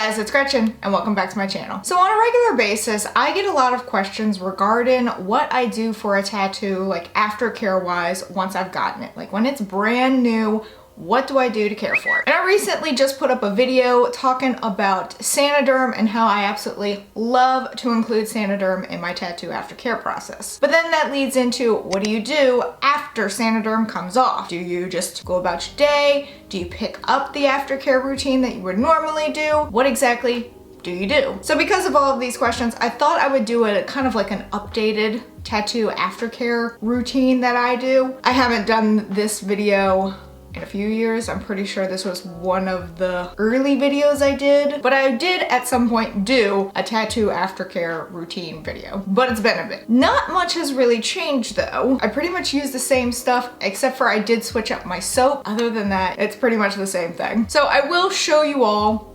guys, it's Gretchen and welcome back to my channel. So on a regular basis, I get a lot of questions regarding what I do for a tattoo, like aftercare wise, once I've gotten it. Like when it's brand new, what do I do to care for it? And I recently just put up a video talking about Saniderm and how I absolutely love to include Saniderm in my tattoo aftercare process. But then that leads into, what do you do after Saniderm comes off? Do you just go about your day? Do you pick up the aftercare routine that you would normally do? What exactly do you do? So because of all of these questions, I thought I would do a kind of like an updated tattoo aftercare routine that I do. I haven't done this video in a few years. I'm pretty sure this was one of the early videos I did, but I did at some point do a tattoo aftercare routine video, but it's been a bit. Not much has really changed though. I pretty much use the same stuff, except for I did switch up my soap. Other than that, it's pretty much the same thing. So I will show you all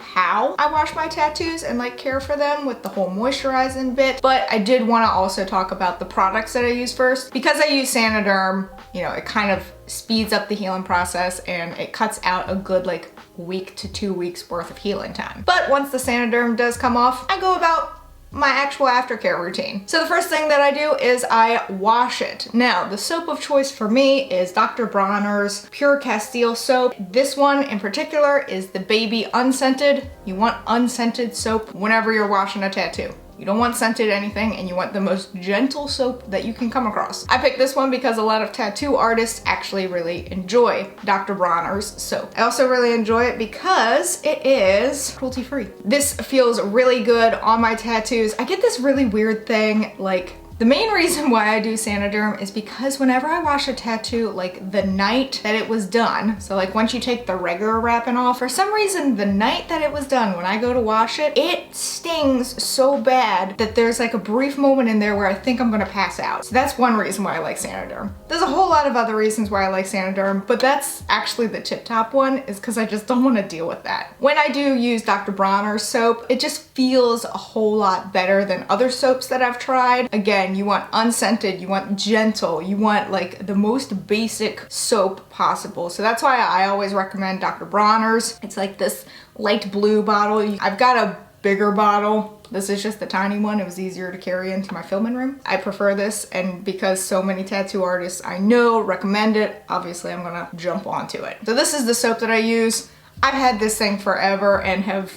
how I wash my tattoos and like care for them with the whole moisturizing bit, but I did want to also talk about the products that I use first. Because I use Saniderm, you know, it kind of speeds up the healing process and it cuts out a good like week to 2 weeks worth of healing time. But once the Saniderm does come off, I go about my actual aftercare routine. So the first thing that I do is I wash it. Now, the soap of choice for me is Dr. Bronner's Pure Castile soap. This one in particular is the baby unscented. You want unscented soap whenever you're washing a tattoo. You don't want scented anything, and you want the most gentle soap that you can come across. I picked this one because a lot of tattoo artists actually really enjoy Dr. Bronner's soap. I also really enjoy it because it is cruelty-free. This feels really good on my tattoos. I get this really weird thing, like, the main reason why I do Saniderm is because whenever I wash a tattoo, like the night that it was done, so like once you take the regular wrapping off, for some reason the night that it was done, when I go to wash it, it stings so bad that there's like a brief moment in there where I think I'm gonna pass out. So that's one reason why I like Saniderm. There's a whole lot of other reasons why I like Saniderm, but that's actually the tip top one, is because I just don't want to deal with that. When I do use Dr. Bronner's soap, it just feels a whole lot better than other soaps that I've tried. Again, you want unscented, you want gentle, you want like the most basic soap possible. So that's why I always recommend Dr. Bronner's. It's like this light blue bottle. I've got a bigger bottle. This is just the tiny one. It was easier to carry into my filming room. I prefer this, and because so many tattoo artists I know recommend it, obviously I'm gonna jump onto it. So this is the soap that I use. I've had this thing forever and have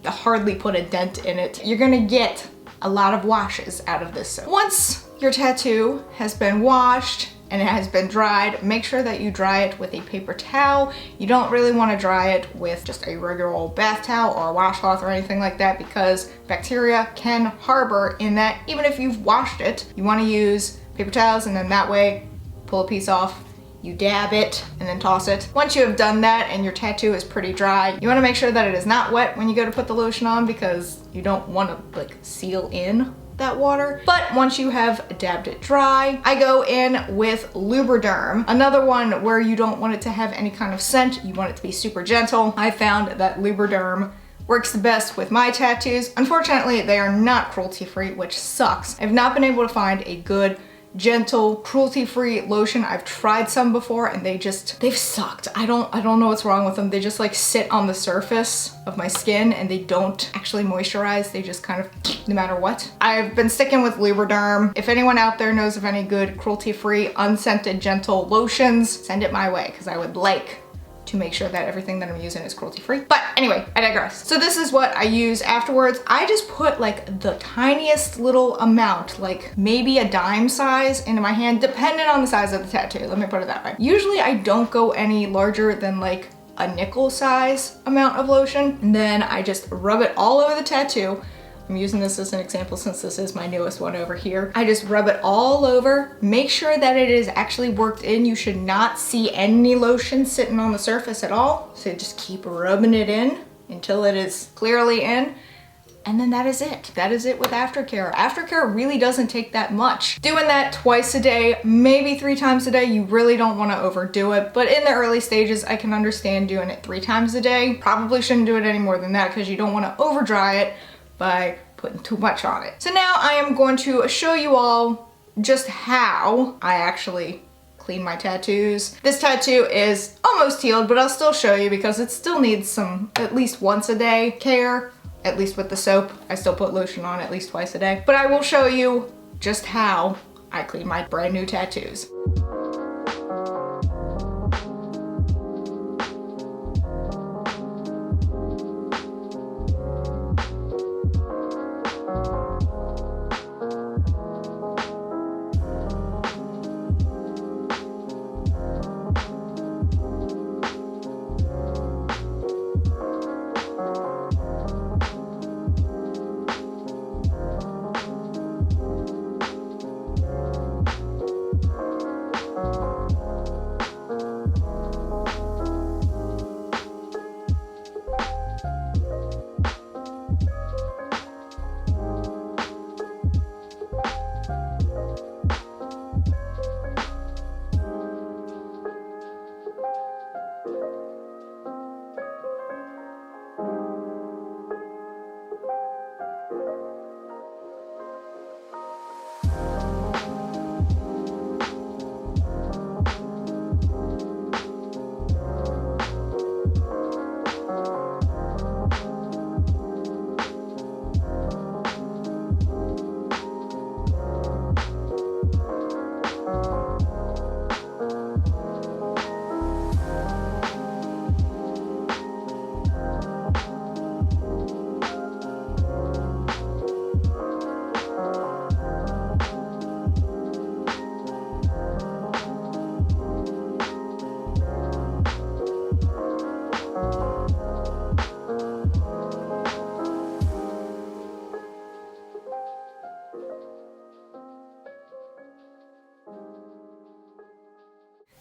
hardly put a dent in it. You're gonna get a lot of washes out of this soap. Once your tattoo has been washed and it has been dried, make sure that you dry it with a paper towel. You don't really want to dry it with just a regular old bath towel or a washcloth or anything like that, because bacteria can harbor in that. Even if you've washed it, you want to use paper towels, and then that way pull a piece off, you dab it, and then toss it. Once you have done that and your tattoo is pretty dry, you want to make sure that it is not wet when you go to put the lotion on, because you don't want to like seal in that water. But once you have dabbed it dry, I go in with Lubriderm, another one where you don't want it to have any kind of scent. You want it to be super gentle. I found that Lubriderm works the best with my tattoos. Unfortunately, they are not cruelty-free, which sucks. I've not been able to find a good, gentle, cruelty-free lotion. I've tried some before and they've sucked. I don't know what's wrong with them. They just like sit on the surface of my skin and they don't actually moisturize. They just kind of, no matter what. I've been sticking with Lubriderm. If anyone out there knows of any good cruelty-free, unscented, gentle lotions, send it my way, because I would like to make sure that everything that I'm using is cruelty-free. But anyway, I digress. So this is what I use afterwards. I just put like the tiniest little amount, like maybe a dime size, into my hand, depending on the size of the tattoo. Let me put it that way. Usually I don't go any larger than like a nickel size amount of lotion. And then I just rub it all over the tattoo. I'm using this as an example since this is my newest one over here. I just rub it all over. Make sure that it is actually worked in. You should not see any lotion sitting on the surface at all. So just keep rubbing it in until it is clearly in. And then that is it. That is it with aftercare. Aftercare really doesn't take that much. Doing that twice a day, maybe 3 times a day, you really don't want to overdo it. But in the early stages, I can understand doing it 3 times a day. Probably shouldn't do it any more than that, because you don't want to over dry it by putting too much on it. So now I am going to show you all just how I actually clean my tattoos. This tattoo is almost healed, but I'll still show you because it still needs some at least once a day care, at least with the soap. I still put lotion on at least twice a day. But I will show you just how I clean my brand new tattoos.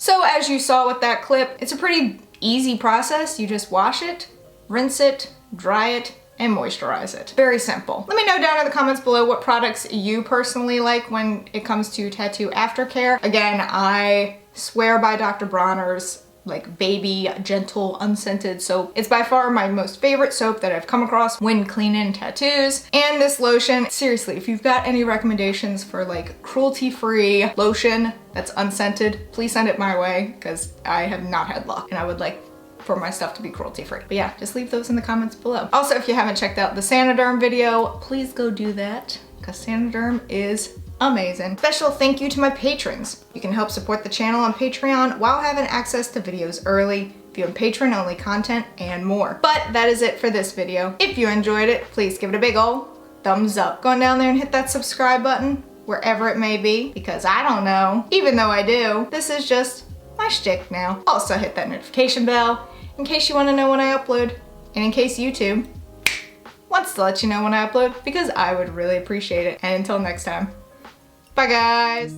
So as you saw with that clip, it's a pretty easy process. You just wash it, rinse it, dry it, and moisturize it. Very simple. Let me know down in the comments below what products you personally like when it comes to tattoo aftercare. Again, I swear by Dr. Bronner's like baby gentle unscented soap. It's by far my most favorite soap that I've come across when cleaning tattoos. And this lotion, seriously, if you've got any recommendations for like cruelty-free lotion that's unscented, please send it my way because I have not had luck and I would like for my stuff to be cruelty-free. But yeah, just leave those in the comments below. Also, if you haven't checked out the Sanoderm video, please go do that because Sanoderm is amazing. Special thank you to my patrons. You can help support the channel on Patreon while having access to videos early, viewing patron-only content, and more. But that is it for this video. If you enjoyed it, please give it a big ol' thumbs up. Go on down there and hit that subscribe button, wherever it may be, because I don't know. Even though I do, this is just my shtick now. Also hit that notification bell in case you want to know when I upload, and in case YouTube wants to let you know when I upload, because I would really appreciate it. And until next time, bye guys.